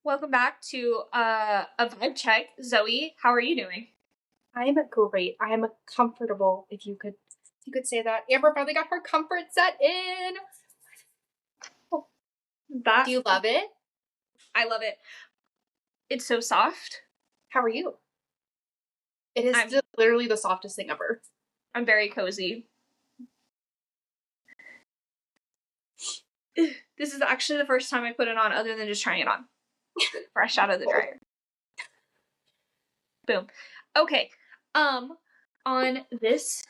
Welcome back to a vibe check. Zoe, how are you doing? I'm great. I am comfortable, if you could say that. Amber finally got her comfort set in. Do you love it? I love it. It's so soft. How are you? It is literally the softest thing ever. I'm very cozy. This is actually the first time I put it on other than just trying it on. Fresh out of the dryer. Boom. Okay. On this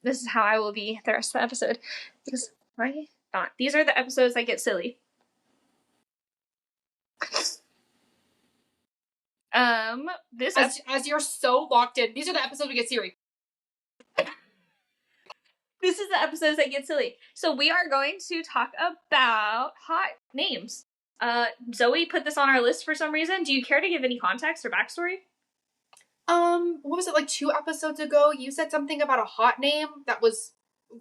is how I will be the rest of the episode. Because why not? These are the episodes that get silly. As you're so locked in, these are the episodes we get serious. This is the episodes that get silly. So we are going to talk about hot names. Zoe put this on our list for some reason. Do you care to give any context or backstory? What was it, like 2 episodes ago? You said something about a hot name that was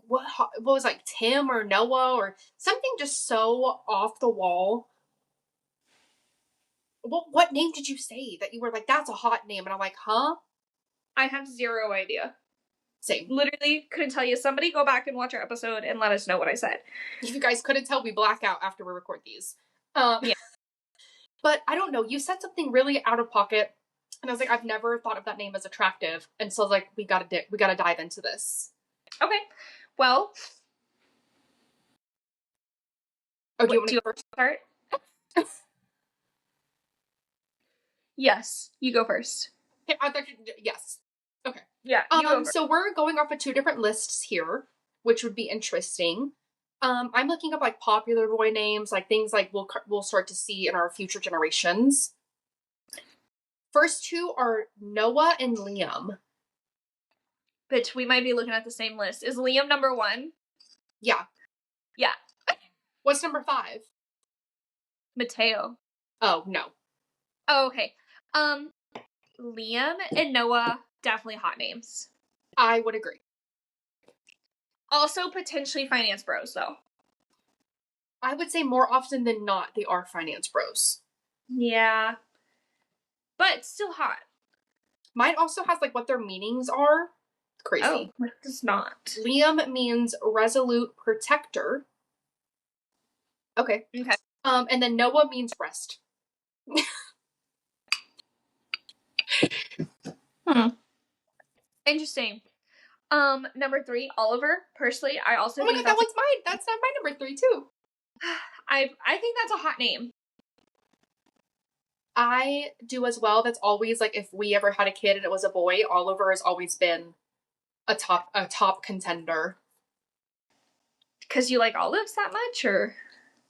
what was like Tim or Noah or something just so off the wall. What name did you say that you were like, that's a hot name? And I'm like, huh? I have zero idea. Same. Literally couldn't tell you. Somebody go back and watch our episode and let us know what I said. If you guys couldn't tell, we black out after we record these. Yeah. But I don't know. You said something really out of pocket. And I was like, I've never thought of that name as attractive. And so I was like, we gotta dive into this. Okay. Well. Oh, do you want to first start? Yes, you go first. Yes. Okay. Yeah. So we're going off of 2 different lists here, which would be interesting. I'm looking up like popular boy names, like things like we'll start to see in our future generations. First 2 are Noah and Liam. Bitch, we might be looking at the same list. Is Liam number 1? Yeah. Yeah. What's number 5? Mateo. Oh, no. Oh, okay. Liam and Noah, definitely hot names. I would agree. Also potentially finance bros, though. I would say more often than not, they are finance bros. Yeah. But still hot. Mine also has like what their meanings are. Crazy. Oh, it does not. Liam means resolute protector. Okay. Okay. And then Noah means rest. Interesting. Number 3, Oliver. Personally, I also think that one's mine. That's not my number 3 too. I think that's a hot name. I do as well. That's always like if we ever had a kid and it was a boy, Oliver has always been a top contender. Because you like olives that much, or?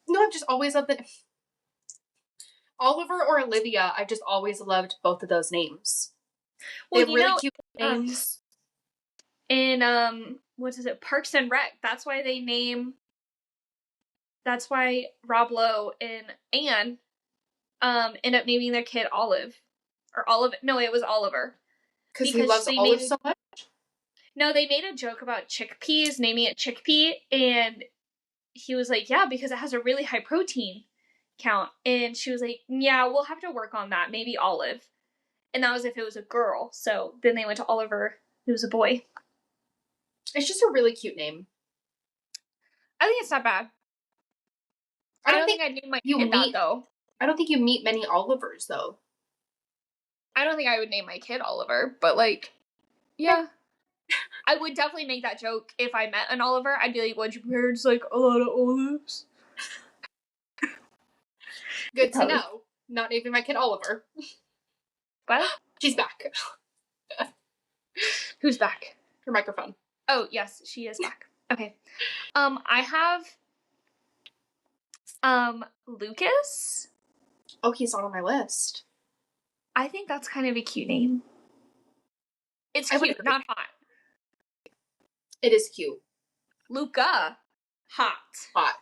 No, I've just always loved it. Oliver or Olivia, I've just always loved both of those names. Well, they have really cute names. In what is it? Parks and Rec. That's why Rob Lowe and Anne end up naming their kid Olive. Or Olive. No, it was Oliver. Because he loves olives so much? No, they made a joke about chickpeas, naming it Chickpea, and he was like, yeah, because it has a really high protein count. And she was like, yeah, we'll have to work on that. Maybe Olive. And that was if it was a girl. So then they went to Oliver, who was a boy. It's just a really cute name. I think it's not bad. I don't think I'd name my kid that, though. I don't think you meet many Olivers, though. I don't think I would name my kid Oliver, but, like, yeah. I would definitely make that joke if I met an Oliver. I'd be like, would your parents like a lot of olives? Good to know. Not naming my kid Oliver. What? She's back. Who's back? Her microphone. Oh, yes, she is back. Okay. I have Lucas. Oh, he's not on my list. I think that's kind of a cute name. It's cute, not hot. It is cute. Luca. Hot.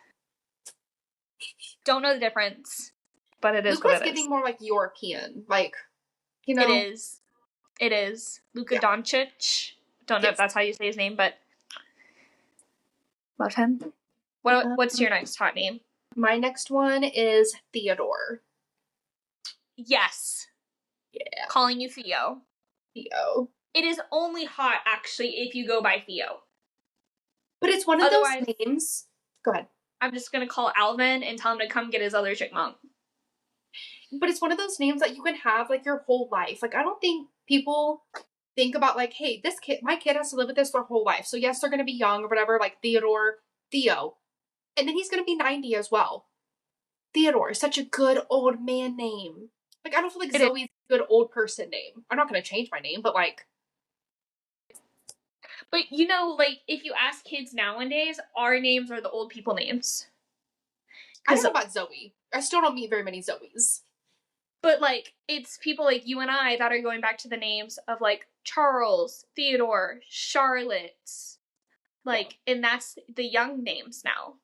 Don't know the difference, but it is Luca's what it is. getting more like European. Like, you know. It is. Luka Doncic. Don't know if that's how you say his name, but love him. What's your next hot name? My next one is Theodore. Yes. Yeah. Calling you Theo. Theo. It is only hot, actually, if you go by Theo. But it's one of those names. Go ahead. I'm just going to call Alvin and tell him to come get his other chickmunk. But it's one of those names that you can have, like, your whole life. Like, I don't think people think about, like, hey, my kid has to live with this their whole life. So, yes, they're going to be young or whatever, like Theo. And then he's going to be 90 as well. Theodore is such a good old man name. Like, I don't feel like Zoe's a good old person name. I'm not going to change my name, but, like. But, you know, like, if you ask kids nowadays, our names are the old people names. I don't know about Zoe. I still don't meet very many Zoes. But, like, it's people like you and I that are going back to the names of, like, Charles, Theodore, Charlotte. Like, and that's the young names now.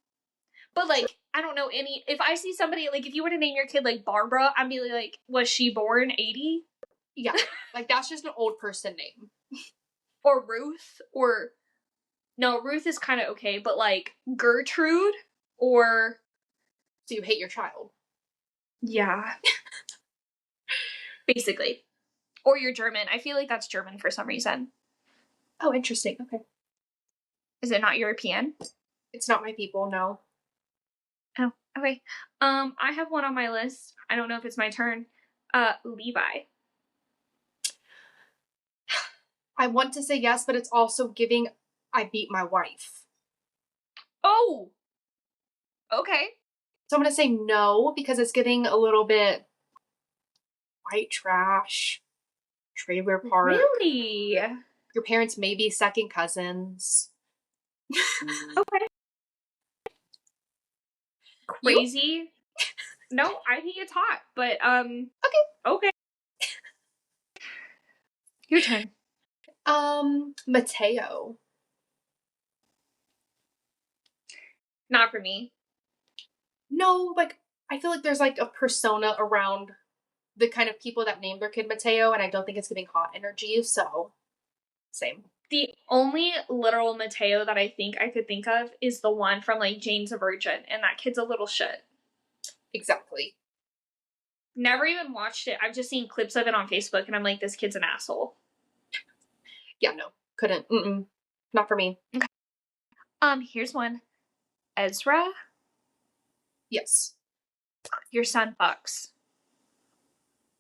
But, like, I don't know if I see somebody, like, if you were to name your kid, like, Barbara, I'd be like, was she born 80? Yeah. Like, that's just an old person name. Or Ruth, or, no, Ruth is kind of okay, but, like, Gertrude, or. So you hate your child. Yeah. Basically. Or you're German. I feel like that's German for some reason. Oh, interesting. Okay. Is it not European? It's not my people, no. Oh, okay. I have one on my list. I don't know if it's my turn. Levi. I want to say yes, but it's also giving I beat my wife. Oh! Okay. So I'm going to say no, because it's getting a little bit white trash, trailer park. Really? Your parents may be second cousins. Okay. Crazy. No, I think it's hot, but Okay. Your turn. Mateo. Not for me. No, like, I feel like there's, like, a persona around the kind of people that name their kid Mateo, and I don't think it's giving hot energy, so same. The only literal Mateo that I think I could think of is the one from, like, Jane's a Virgin, and that kid's a little shit. Exactly. Never even watched it. I've just seen clips of it on Facebook, and I'm like, this kid's an asshole. Yeah, no. Couldn't. Not for me. Okay. Here's one. Ezra? Yes. Your son fucks.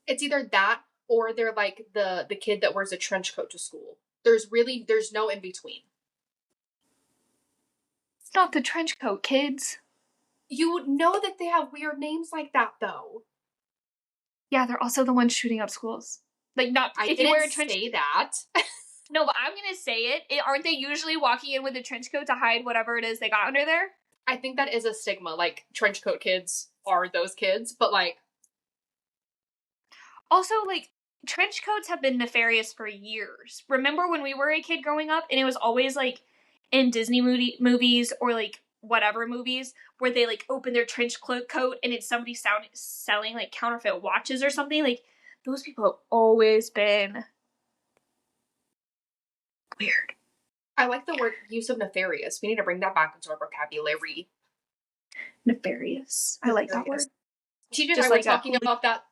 It's either that or they're like the kid that wears a trench coat to school. There's no in between. It's not the trench coat kids. You know that they have weird names like that, though. Yeah, they're also the ones shooting up schools. Like, not I if didn't you wear a trench say that. No, but I'm gonna say it. Aren't they usually walking in with a trench coat to hide whatever it is they got under there? I think that is a stigma. Like, trench coat kids are those kids, but like. Also, like, trench coats have been nefarious for years. Remember when we were a kid growing up, and it was always like in Disney movies or like whatever movies where they like open their trench coat and it's somebody selling like counterfeit watches or something. Like, those people have always been weird. I like the word use of nefarious. We need to bring that back into our vocabulary. Nefarious. I like that word. TJ and I were talking about that,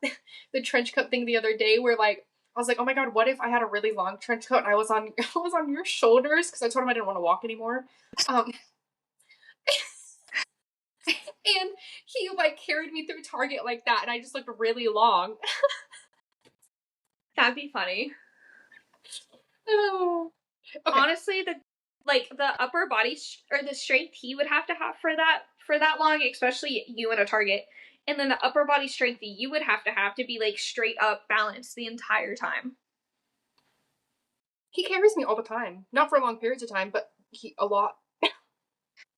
the trench coat thing the other day, where like I was like, oh my god, what if I had a really long trench coat and I was on your shoulders, because I told him I didn't want to walk anymore. And he like carried me through Target like that, and I just looked really long. That'd be funny. Oh. Okay. Honestly, the upper body or the strength he would have to have for that long, especially you in a Target, and then the upper body strength that you would have to be like straight up balanced the entire time. He carries me all the time, not for long periods of time, but a lot.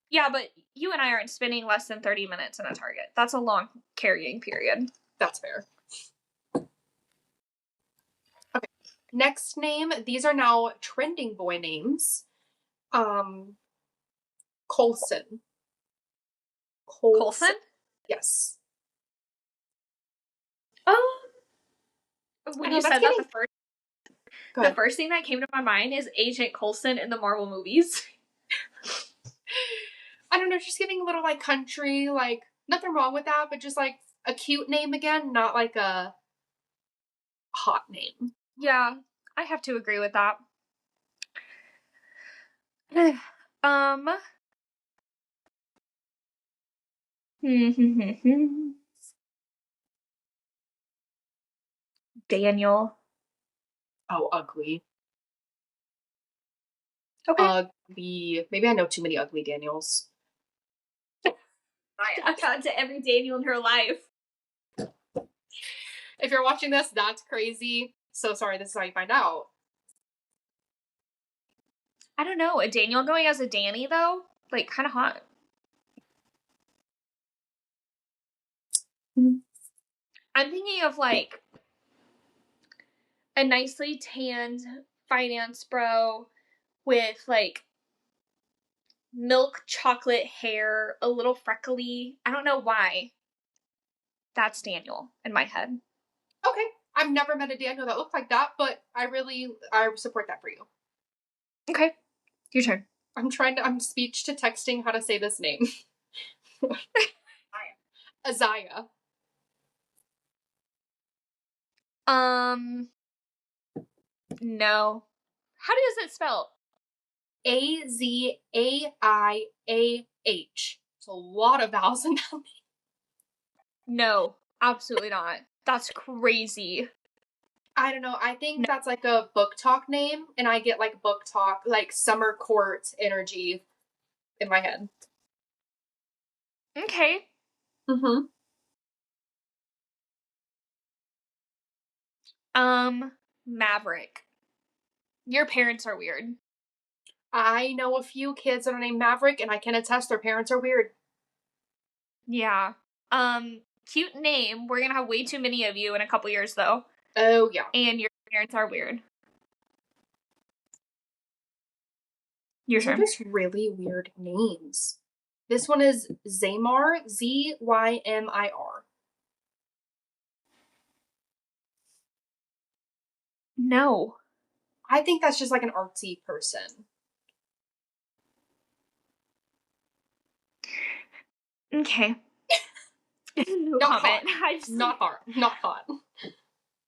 Yeah, but you and I aren't spending less than 30 minutes in a Target. That's a long carrying period. That's fair. Okay. Next name. These are now trending boy names. Colson. Colson? Yes. When you said that, the first thing that came to my mind is Agent Coulson in the Marvel movies. I don't know, just giving a little like country, like nothing wrong with that, but just like a cute name again, not like a hot name. Yeah, I have to agree with that. um. Daniel. Oh, ugly. Okay. Ugly. Maybe I know too many ugly Daniels. Shout out to every Daniel in her life. If you're watching this, that's crazy. So sorry, this is how you find out. I don't know. A Daniel going as a Danny, though? Like, kind of hot. I'm thinking of, like, a nicely tanned finance bro with, like, milk chocolate hair, a little freckly. I don't know why. That's Daniel in my head. Okay. I've never met a Daniel that looked like that, but I support that for you. Okay. Your turn. I'm speech to texting how to say this name. Azaya. No. How does it spell? Azaiah. It's a lot of vowels in that name. No, absolutely not. That's crazy. I don't know. I think that's like a book talk name, and I get like book talk, like summer court energy in my head. Okay. Mm-hmm. Maverick. Your parents are weird. I know a few kids that are named Maverick, and I can attest their parents are weird. Yeah. Cute name. We're gonna have way too many of you in a couple years, though. Oh, yeah. And your parents are weird. Your These are turn. just really weird names. This one is Zaymar, Zymir. No. I think that's just like an artsy person. Okay. No Not comment. hot. Not hot. Not hot.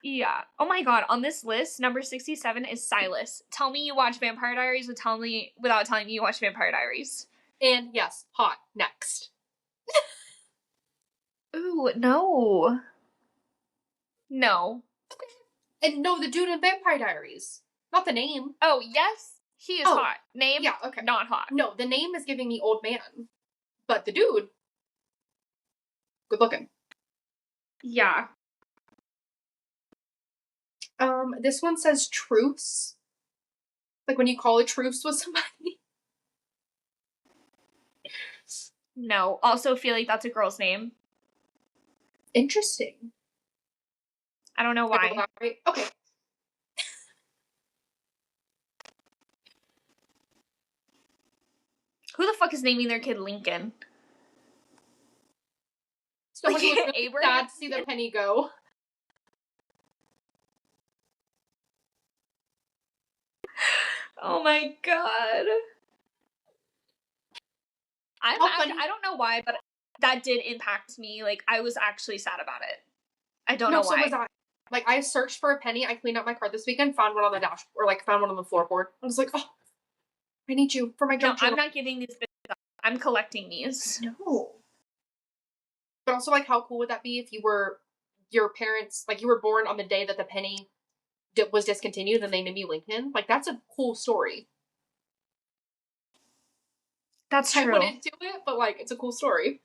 Yeah. Oh my god. On this list, number 67 is Silas. Tell me you watch Vampire Diaries without telling me you watch Vampire Diaries. And yes, hot. Next. Ooh, no. No. And no, the dude in Vampire Diaries. Not the name. Oh, yes, he is hot. Name? Yeah, okay. Not hot. No, the name is giving me old man. But the dude, good looking. Yeah. This one says truce. Like when you call a truce with somebody. No. Also feel like that's a girl's name. Interesting. I don't know why. Okay. Who the fuck is naming their kid Lincoln? Someone who was really sad to see the penny go. Oh my god. I don't know why, but that did impact me. Like, I was actually sad about it. I don't know why. So was I. Like, I searched for a penny. I cleaned up my car this weekend, found one on the dash, or like found one on the floorboard. I was like, oh, I need you for my junk No, journal. I'm not giving these bitches up. I'm collecting these. No. But also, like, how cool would that be if you were your parents, like, you were born on the day that the penny was discontinued and they named you Lincoln? Like, that's a cool story. That's true. I wouldn't do it, but like, it's a cool story.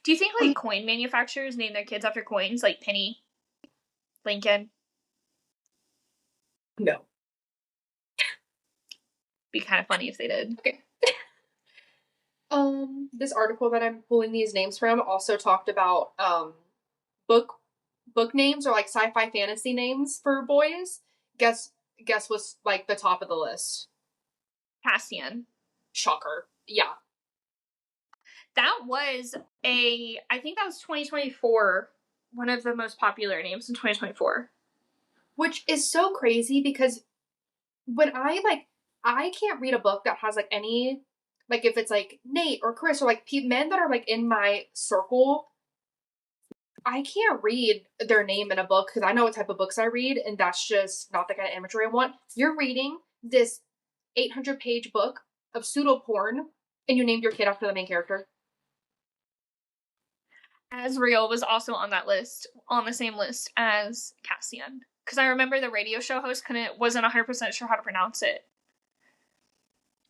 Do you think like coin manufacturers name their kids after coins, like Penny, Lincoln? No. Be kind of funny if they did. Okay. This article that I'm pulling these names from also talked about book names or like sci-fi fantasy names for boys. Guess what's like the top of the list? Cassian. Shocker. Yeah. That was I think that was 2024, one of the most popular names in 2024. Which is so crazy because when I can't read a book that has like any, like if it's like Nate or Chris or like men that are like in my circle, I can't read their name in a book because I know what type of books I read, and that's just not the kind of imagery I want. You're reading this 800-page book of pseudo porn, and you named your kid after the main character. Asriel was also on that list, on the same list as Cassian. Because I remember the radio show host wasn't 100% sure how to pronounce it.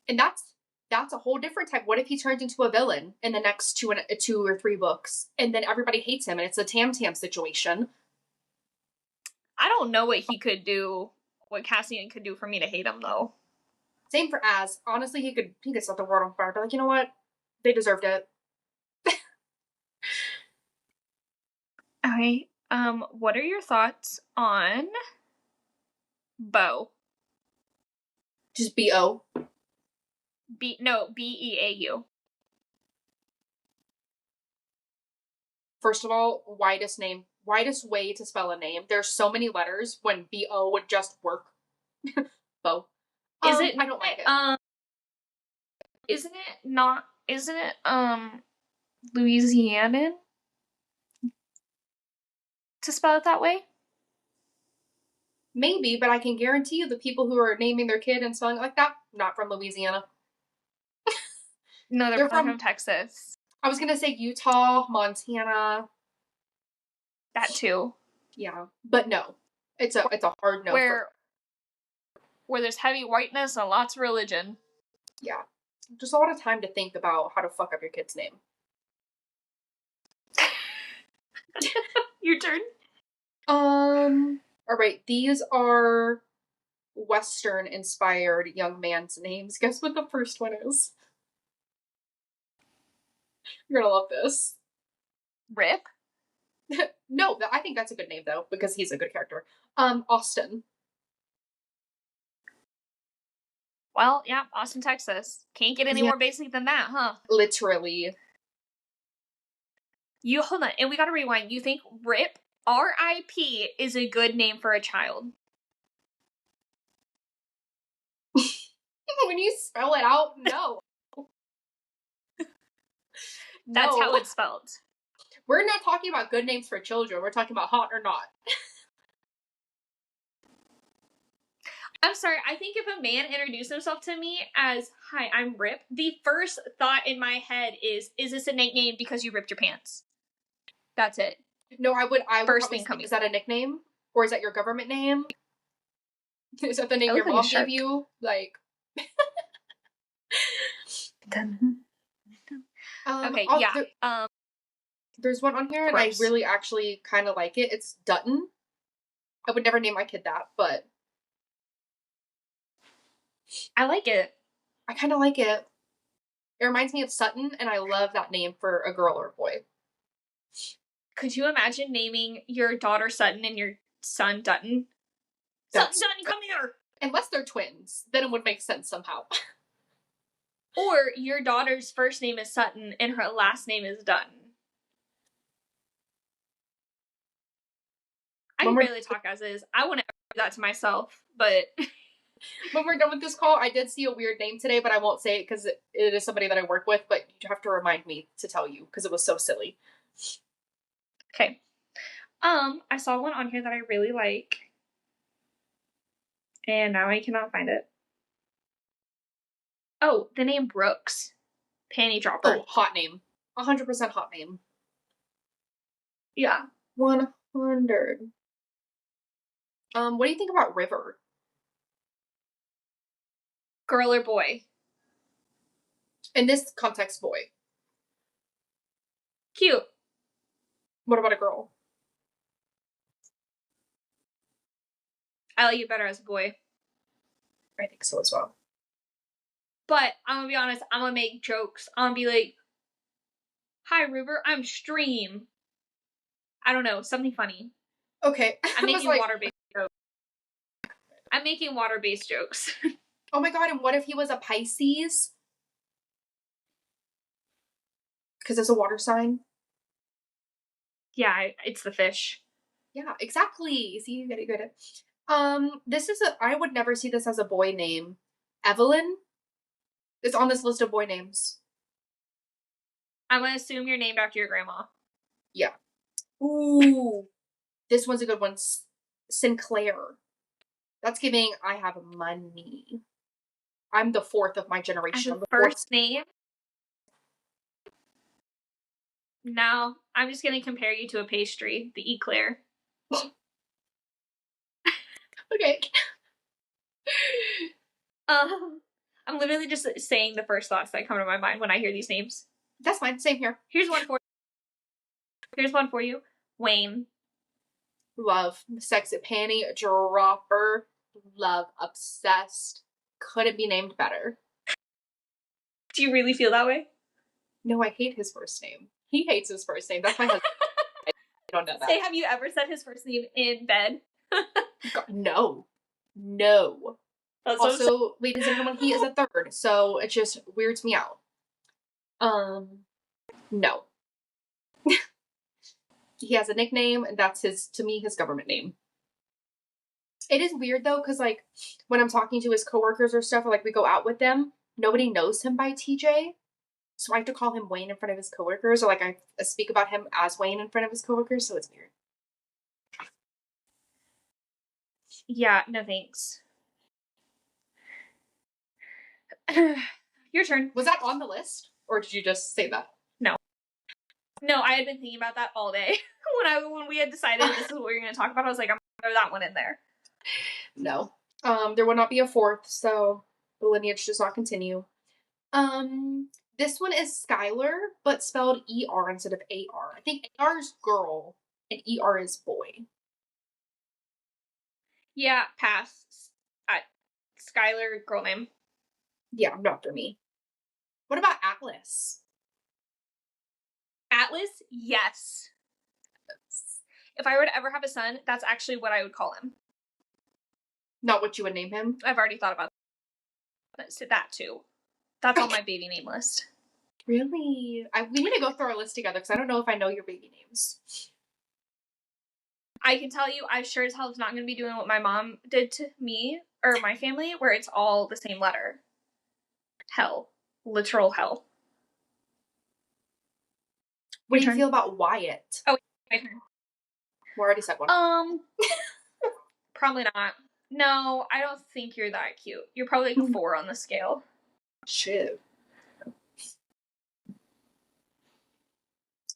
And that's a whole different type. What if he turns into a villain in the next two or three books, and then everybody hates him, and it's a Tam Tam situation? I don't know what he could do, what Cassian could do for me to hate him, though. Same for Az. Honestly, he could set the world on fire. But like, you know what? They deserved it. Okay. What are your thoughts on Beau? Just B-O. B-E-A-U. First of all, widest way to spell a name. There's so many letters when B-O would just work. Beau. Is it? I don't like it. Isn't it Louisianan to spell it that way? Maybe, but I can guarantee you the people who are naming their kid and spelling it like that, not from Louisiana. No, they're from Texas. I was gonna say Utah, Montana. That too. Yeah, but no. It's a hard no. Where there's heavy whiteness and lots of religion. Yeah. Just a lot of time to think about how to fuck up your kid's name. Your turn. Alright, these are Western-inspired young man's names. Guess what the first one is? You're gonna love this. Rip? No, I think that's a good name, though, because he's a good character. Austin. Well, yeah, Austin, Texas. Can't get any more basic than that, huh? Literally. Hold on, and we gotta rewind. You think Rip, R-I-P, is a good name for a child? When you spell it out, no. That's how it's spelled. We're not talking about good names for children. We're talking about hot or not. I'm sorry, I think if a man introduced himself to me as, "Hi, I'm Rip," the first thought in my head is this a nickname because you ripped your pants? That's it. No, I would First thing coming. Is that a nickname? Or is that your government name? Is that the name your mom gave you? Like... Okay, yeah. There's one on here, and I really actually kind of like it. It's Dutton. I would never name my kid that, but... I like it. I kind of like it. It reminds me of Sutton, and I love that name for a girl or a boy. Could you imagine naming your daughter Sutton and your son Dutton? Sutton, come here! Unless they're twins, then it would make sense somehow. Or your daughter's first name is Sutton and her last name is Dutton. I can barely talk as is. I wouldn't do that to myself, but... When we're done with this call, I did see a weird name today, but I won't say it because it is somebody that I work with, but you have to remind me to tell you because it was so silly. Okay. I saw one on here that I really like. And now I cannot find it. Oh, the name Brooks. Panty dropper. Oh, hot name. 100% hot name. Yeah. 100. What do you think about River? Girl or boy? In this context, boy. Cute. What about a girl? I like you better as a boy. I think so as well. But I'm gonna be honest, I'm gonna make jokes. I'm gonna be like, "Hi, River, I'm Stream." I don't know, something funny. Okay. I'm making water-based jokes. I'm making water-based jokes. Oh my god, and what if he was a Pisces? Because it's a water sign. Yeah, it's the fish. Yeah, exactly. See, you get it good. I would never see this as a boy name. Evelyn is on this list of boy names. I'm gonna assume you're named after your grandma. Yeah. Ooh, this one's a good one. Sinclair. That's giving I have money. I'm the fourth of my generation. As a first name? No, I'm just gonna compare you to a pastry, the eclair. Okay. I'm literally just saying the first thoughts that come to my mind when I hear these names. That's fine. Same here. Here's one for you. Wayne. Love. Sexy panty dropper. Love. Obsessed. Couldn't be named better. Do you really feel that way? No, I hate his first name. He hates his first name. That's my husband. I don't know that. Say, have you ever said his first name in bed? God, no. No. That's also, ladies and gentlemen, he is a third, so it just weirds me out. No. He has a nickname, and that's to me, his government name. It is weird though, because like when I'm talking to his coworkers or stuff, or like we go out with them, nobody knows him by TJ. So I have to call him Wayne in front of his coworkers, or like I speak about him as Wayne in front of his coworkers, so it's weird. Yeah, no thanks. Your turn. Was that on the list? Or did you just say that? No, I had been thinking about that all day. when we had decided this is what we were going to talk about, I was like, I'm going to throw that one in there. No. There will not be a fourth, so the lineage does not continue. This one is Skylar, but spelled ER instead of AR. I think AR is girl and ER is boy. Yeah, pass. Skylar, girl name. Yeah, not for me. What about Atlas? Atlas? Yes. If I were to ever have a son, that's actually what I would call him. Not what you would name him? I've already thought about that too. That's on my baby name list. Really? We need to go through our list together because I don't know if I know your baby names. I can tell you, I sure as hell is not going to be doing what my mom did to me or my family, where it's all the same letter. Hell. Literal hell. What do you feel about Wyatt? Oh, my turn. We already said one. Probably not. No, I don't think you're that cute. You're probably like a 4 on the scale. Shit.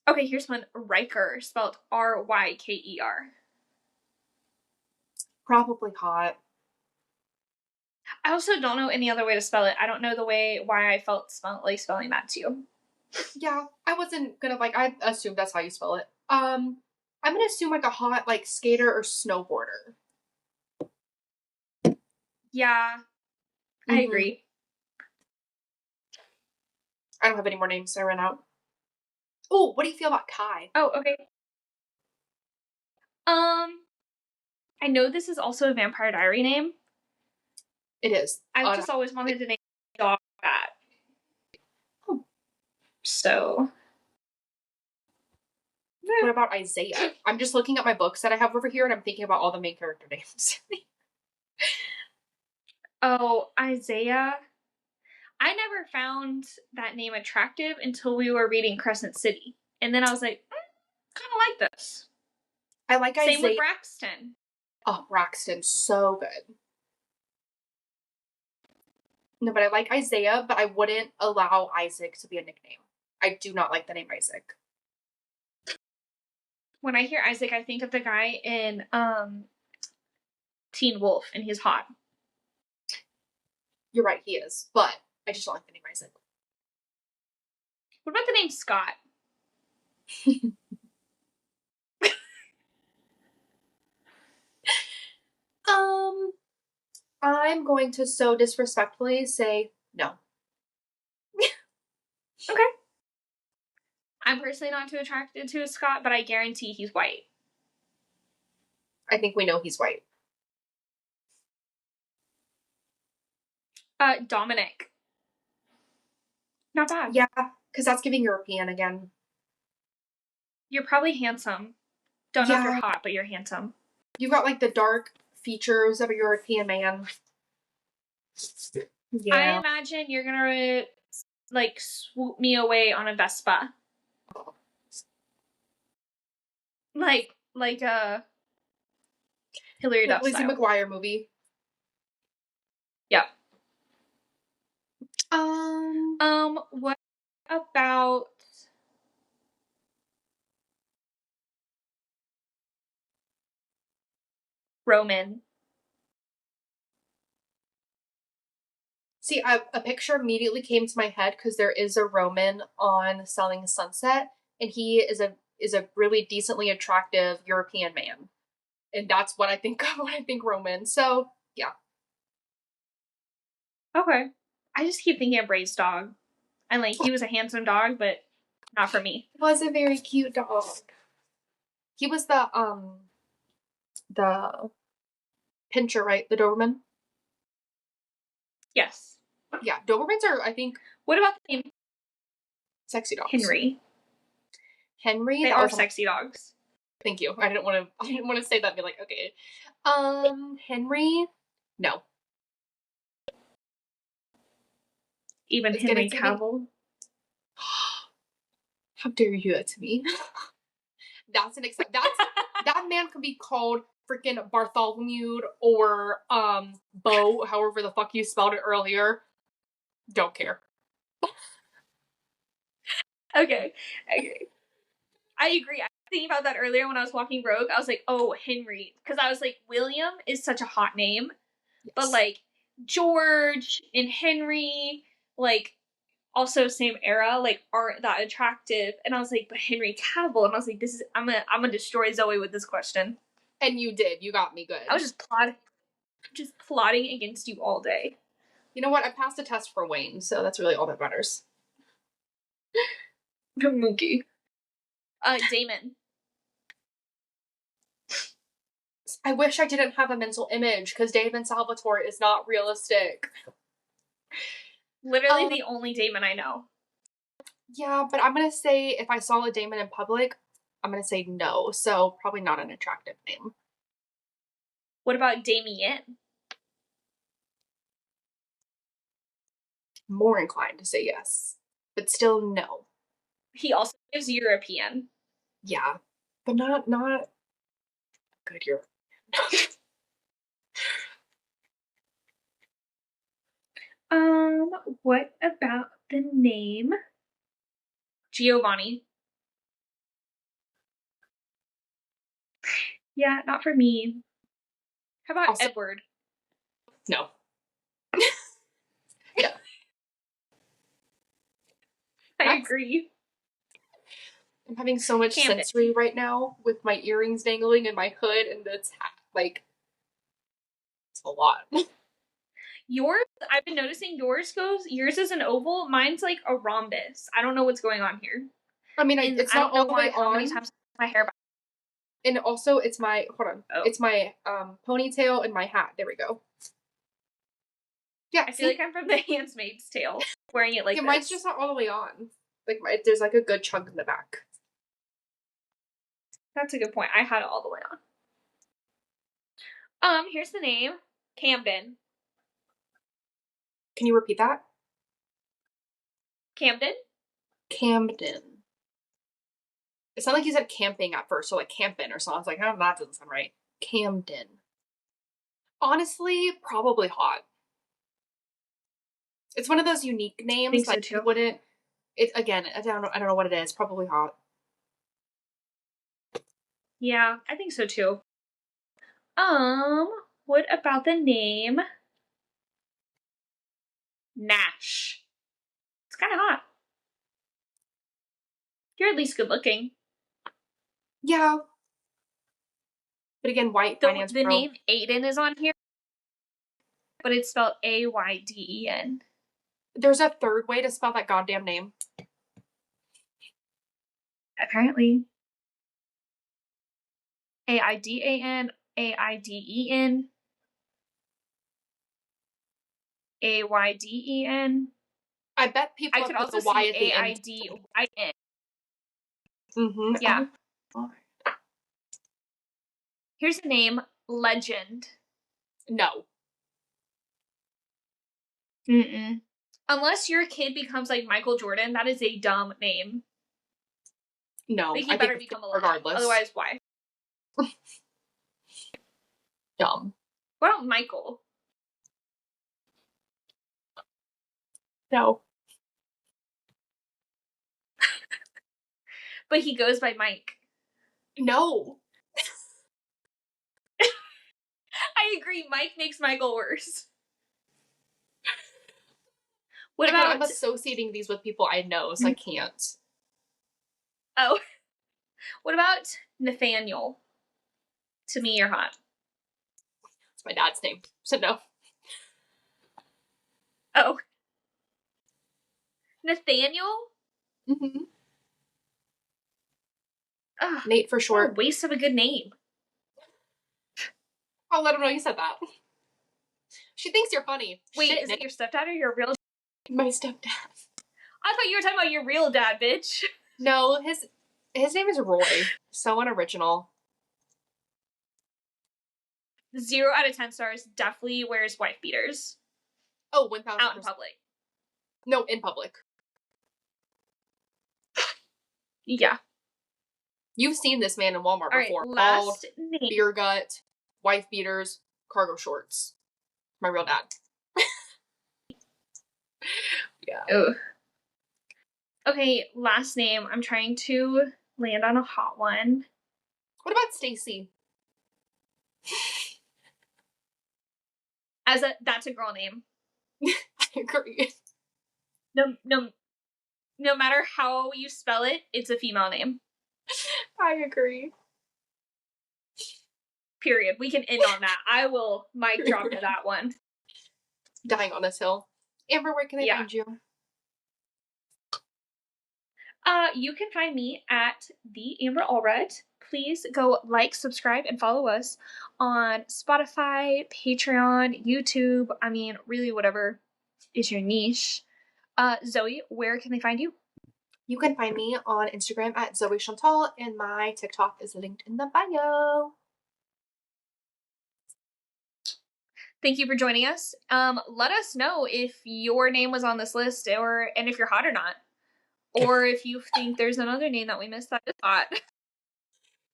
Okay, here's one. Riker, spelled Ryker. Probably hot. I also don't know any other way to spell it. I don't know why I felt spelling that to you. Yeah, I wasn't gonna I assumed that's how you spell it. I'm gonna assume like a hot like skater or snowboarder. Yeah, I agree. I don't have any more names. I ran out. Oh, what do you feel about Kai? Oh, okay. I know this is also a Vampire Diary name. It is. I've just always wanted to name a dog that. Oh. So. What about Isaiah? I'm just looking at my books that I have over here and I'm thinking about all the main character names. Oh, Isaiah. I never found that name attractive until we were reading Crescent City. And then I was like, kind of like this. I like Isaiah. Same with Braxton. Oh, Braxton. So good. No, but I like Isaiah, but I wouldn't allow Isaac to be a nickname. I do not like the name Isaac. When I hear Isaac, I think of the guy in Teen Wolf, and he's hot. You're right, he is. But I just don't like the name Isaac. What about the name Scott? I'm going to so disrespectfully say no. Okay. I'm personally not too attracted to Scott, but I guarantee he's white. I think we know he's white. Dominic. Not bad. Yeah, because that's giving European again. You're probably handsome. Don't know if you're hot, but you're handsome. You've got like the dark features of a European man. Yeah. I imagine you're gonna like swoop me away on a Vespa. Like Hilary Duff Lizzie style. McGuire movie. Yep. What about Roman? See, a picture immediately came to my head because there is a Roman on Selling Sunset, and he is a really decently attractive European man, and that's what I think of when I think Roman. So yeah. Okay. I just keep thinking of Bray's dog. And like he was a handsome dog, but not for me. He was a very cute dog. He was the pincher, right? The Doberman? Yes. Yeah, Dobermans are, I think, What about the name sexy dogs. Henry? Henry? They are sexy dogs. Thank you. I didn't want to say that and be like, okay. Henry? No. Even It's Henry Cavill? How dare you do that to me? That's that man could be called freaking Bartholomew or Bo, however the fuck you spelled it earlier. Don't care. Okay. I agree. I was thinking about that earlier when I was walking Rogue. I was like, oh, Henry. Because I was like, William is such a hot name. Yes. But like George and Henry, like also same era, like aren't that attractive. And I was like, but Henry Cavill. And I was like, I'm gonna destroy Zoe with this question. And you did. You got me good. I was just plotting against you all day. You know what? I passed a test for Wayne, so that's really all that matters. Mookie. Damon. I wish I didn't have a mental image because Damon Salvatore is not realistic. Literally the only Damon I know. Yeah, but I'm gonna say if I saw a Damon in public, I'm gonna say no. So probably not an attractive name. What about Damien? More inclined to say yes, but still no. He also is European. Yeah, but not good European. What about the name Giovanni? Yeah, not for me. How about also, Edward? No. Yeah. I agree. I'm having so much sensory right now with my earrings dangling and my hood and this hat. Like, it's a lot. Yours, I've been noticing yours is an oval. Mine's like a rhombus. I don't know what's going on here. I mean, it's not all the way on. How many times my hair back. And also, it's my, hold on. Oh. It's my ponytail and my hat. There we go. Yeah, I feel like I'm from The Handmaid's Tale, wearing it like yeah, this. Mine's just not all the way on. Like, there's like a good chunk in the back. That's a good point. I had it all the way on. Here's the name. Camden. Can you repeat that? Camden? Camden. It sounded like you said camping at first, so like Camden or something. I was like, oh, that doesn't sound right. Camden. Honestly, probably hot. It's one of those unique names. I think so too. Wouldn't. It again. I don't know what it is. Probably hot. Yeah, I think so too. What about the name Nash? It's kind of hot. You're at least good looking. Yeah. But again, white finance The name Aiden is on here, but it's spelled Ayden. There's a third way to spell that goddamn name. Apparently. Aidan, Aiden, Ayden. I bet people I could also see Aidyn. Mm-hmm. Yeah. Oh. Here's the name Legend. No. Mm-mm. Unless your kid becomes like Michael Jordan, that is a dumb name. No, like, he better become a legend. Otherwise, why? Dumb. What about Michael? No. But he goes by Mike. No. I agree. Mike makes Michael worse. What Again, about... I'm associating these with people I know, so I can't. Oh. What about Nathaniel? To me, you're hot. It's my dad's name, so no. Oh. Nathaniel? Mm-hmm. Ugh, Nate for what a short. waste of a good name. I'll let him know you said that. She thinks you're funny. Wait, Shit, is Nate. it your stepdad or your real... My stepdad? I thought you were talking about your real dad, bitch. No, his name is Roy. So unoriginal. 0 out of 10 stars. Definitely wears wife beaters. Oh, 1,000%. Out in public. No, in public. Yeah. You've seen this man in Walmart before. All right, Bald, last name. beer gut, wife beaters, cargo shorts. My real dad. Yeah. Ugh. Okay, last name. I'm trying to land on a hot one. What about Stacy? That's a girl name. I agree. No matter how you spell it, it's a female name. I agree. Period. We can end on that. I will mic drop to that one. Dying on this hill. Amber, where can I find you? You can find me at the Amber Allred. Please go like, subscribe, and follow us on Spotify, Patreon, YouTube. I mean, really whatever is your niche. Zoe, where can they find you? You can find me on Instagram at Zoe Chantal, and my TikTok is linked in the bio. Thank you for joining us. Let us know if your name was on this list and if you're hot or not. Or if you think there's another name that we missed that is hot. Do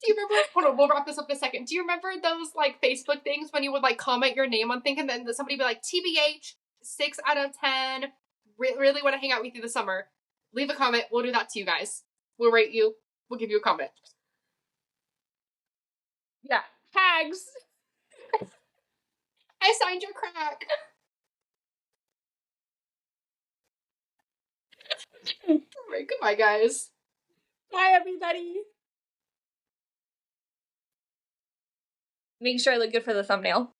you remember, hold on, we'll wrap this up in a second. Do you remember those like Facebook things when you would like comment your name on thing and then somebody would be like, TBH, 6 out of 10, really want to hang out with you this summer. Leave a comment, we'll do that to you guys. We'll rate you, we'll give you a comment. Yeah, tags. I signed your crack. Alright, goodbye guys. Bye everybody. Making sure I look good for the thumbnail.